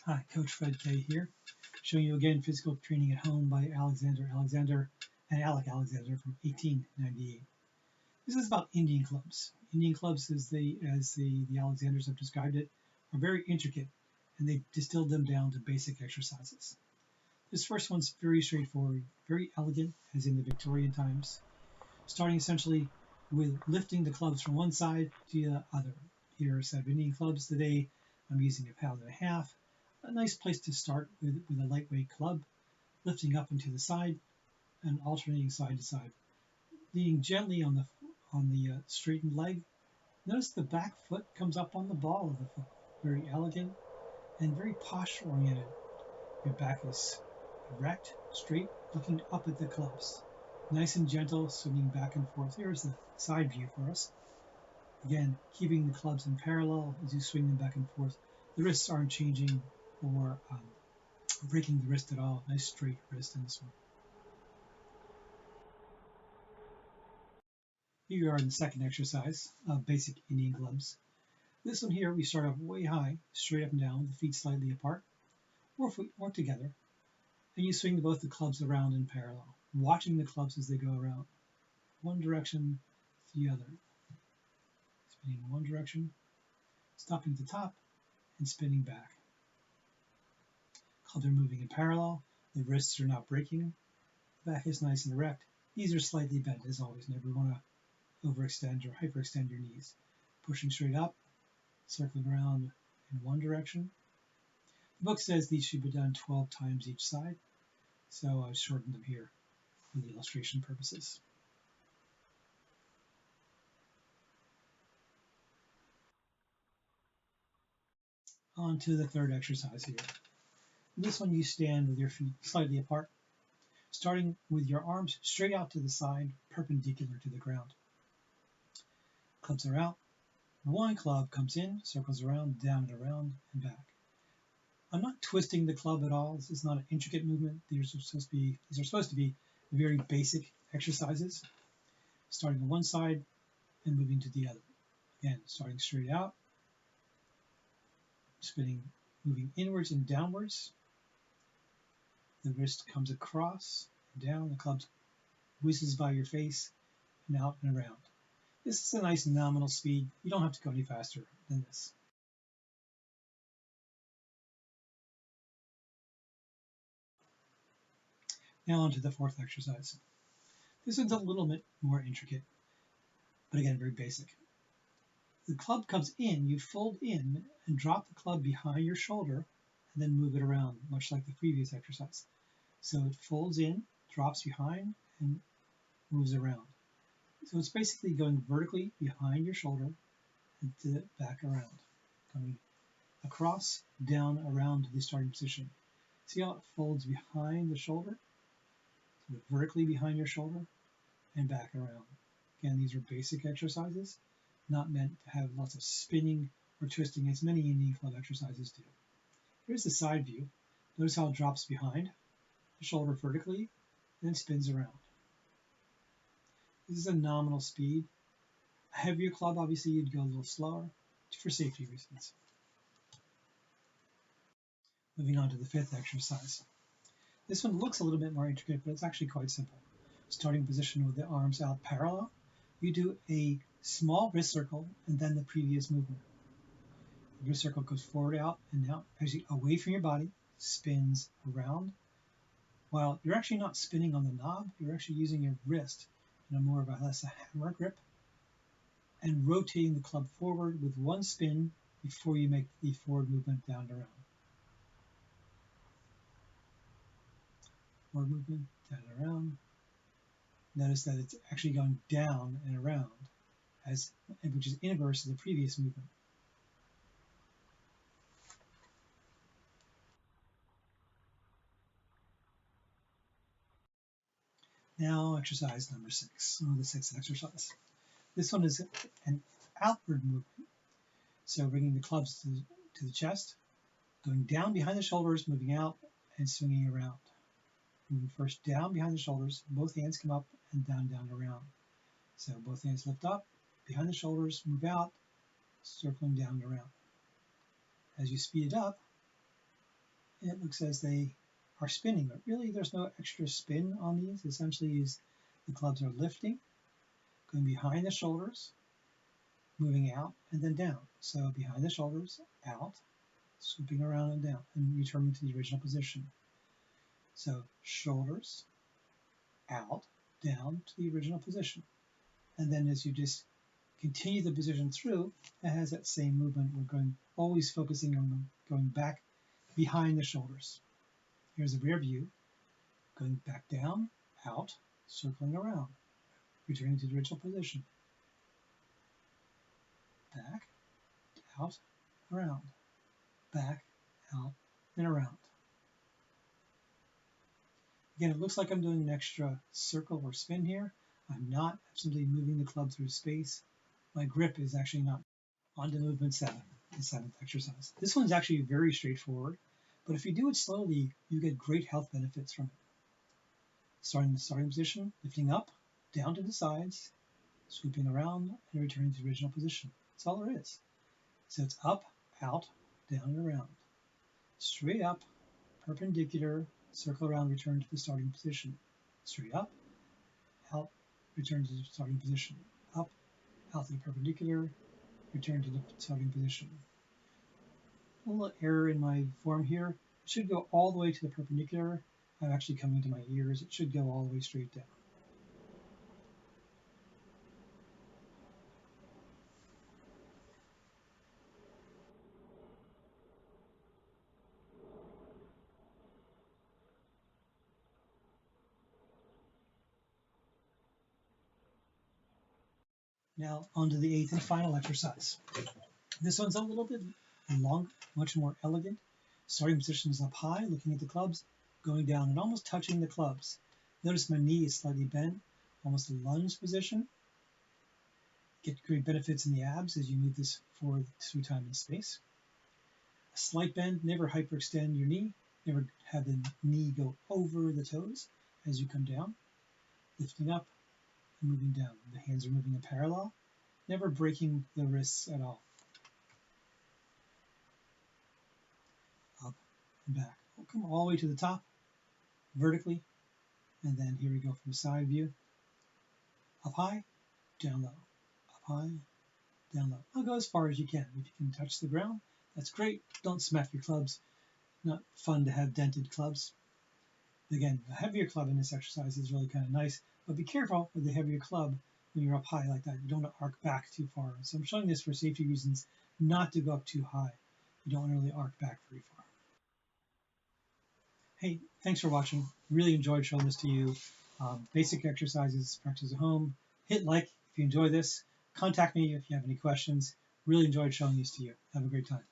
Hi, Coach Fred Kaye here, showing you again physical training at home by Alexander and Alec Alexander from 1898. This is about Indian clubs. Indian clubs, as the Alexanders have described it, are very intricate, and they've distilled them down to basic exercises. This first one's very straightforward, very elegant, as in the Victorian times, starting essentially with lifting the clubs from one side to the other. Here are a set of Indian clubs. Today I'm using a pound and a half. A nice place to start with a lightweight club, lifting up and to the side and alternating side to side. Leaning gently on the straightened leg. Notice the back foot comes up on the ball of the foot. Very elegant and very posture oriented. Your back is erect, straight, looking up at the clubs. Nice and gentle, swinging back and forth. Here's the side view for us. Again, keeping the clubs in parallel as you swing them back and forth. The wrists aren't changing or breaking the wrist at all. Nice straight wrist in this one. Here you are in the second exercise of basic Indian clubs. This one here, we start off way high, straight up and down, with the feet slightly apart, or together, and you swing both the clubs around in parallel, watching the clubs as they go around. One direction to the other. Spinning in one direction, stopping at the top, and spinning back. Clubs are moving in parallel, the wrists are not breaking, the back is nice and erect, knees are slightly bent as always, never want to overextend or hyperextend your knees. Pushing straight up, circling around in one direction. The book says these should be done 12 times each side, so I've shortened them here for the illustration purposes. On to the third exercise here. In this one you stand with your feet slightly apart, starting with your arms straight out to the side, perpendicular to the ground. Clubs are out. One club comes in, circles around, down and around, and back. I'm not twisting the club at all. This is not an intricate movement. These are supposed to be very basic exercises, starting on one side and moving to the other. Again, starting straight out, spinning, moving inwards and downwards. The wrist comes across and down. The club whizzes by your face and out and around. This is a nice nominal speed. You don't have to go any faster than this. Now on to the fourth exercise. This one's a little bit more intricate, but again, very basic. The club comes in, you fold in and drop the club behind your shoulder and then move it around, much like the previous exercise. So it folds in, drops behind, and moves around. So it's basically going vertically behind your shoulder and back around, coming across, down, around to the starting position. See how it folds behind the shoulder? So vertically behind your shoulder and back around. Again, these are basic exercises, not meant to have lots of spinning or twisting as many Indian club exercises do. Here's the side view. Notice how it drops behind the shoulder vertically and then spins around. This is a nominal speed. A heavier club, obviously, you'd go a little slower for safety reasons. Moving on to the fifth exercise. This one looks a little bit more intricate, but it's actually quite simple. Starting position with the arms out parallel, you do a small wrist circle and then the previous movement. The wrist circle goes forward, out, and out, actually away from your body, spins around. While you're actually not spinning on the knob, you're actually using your wrist in a more of a less a hammer grip and rotating the club forward with one spin before you make the forward movement down and around. Forward movement, down and around. Notice that it's actually going down and around, which is inverse to the previous movement. Now exercise number 6, the sixth exercise. This one is an outward movement. So bringing the clubs to the chest, going down behind the shoulders, moving out, and swinging around. Moving first down behind the shoulders, both hands come up and down, down, around. So both hands lift up, behind the shoulders, move out, circling down and around. As you speed it up, it looks as they are spinning, but really there's no extra spin on these. Essentially, the clubs are lifting, going behind the shoulders, moving out and then down. So behind the shoulders, out, swooping around and down, and returning to the original position. So shoulders, out, down to the original position. And then as you just continue the position through, it has that same movement. We're always focusing on going back behind the shoulders. Here's a rear view, going back down, out, circling around, returning to the original position. Back, out, around, back, out, and around. Again, it looks like I'm doing an extra circle or spin here. I'm not. I'm simply moving the club through space. My grip is actually not. On to movement 7, the 7th exercise. This one's actually very straightforward, but if you do it slowly, you get great health benefits from it. Starting in the starting position, lifting up, down to the sides, swooping around, and returning to the original position. That's all there is. So it's up, out, down, and around. Straight up, perpendicular, circle around, return to the starting position. Straight up, out, return to the starting position. Up, out to the perpendicular, return to the starting position. A little error in my form here. It should go all the way to the perpendicular. I'm actually coming to my ears. It should go all the way straight down. Now on to the 8th and final exercise. This one's a little bit longer, much more elegant. Starting position is up high, looking at the clubs, going down and almost touching the clubs. Notice my knee is slightly bent, almost a lunge position. Get great benefits in the abs as you move this forward through time and space. A slight bend, never hyperextend your knee, never have the knee go over the toes as you come down. Lifting up and moving down. The hands are moving in parallel, never breaking the wrists at all. Up and back. We'll come all the way to the top, vertically, and then here we go from side view. Up high, down low. Up high, down low. I'll go as far as you can. If you can touch the ground, that's great. Don't smack your clubs. Not fun to have dented clubs. Again, a heavier club in this exercise is really kind of nice, but be careful with the heavier club when you're up high like that. You don't want to arc back too far. So I'm showing this for safety reasons, not to go up too high. You don't want to really arc back very far. Hey, thanks for watching. Really enjoyed showing this to you. Basic exercises, practice at home. Hit like if you enjoy this. Contact me if you have any questions. Really enjoyed showing these to you. Have a great time.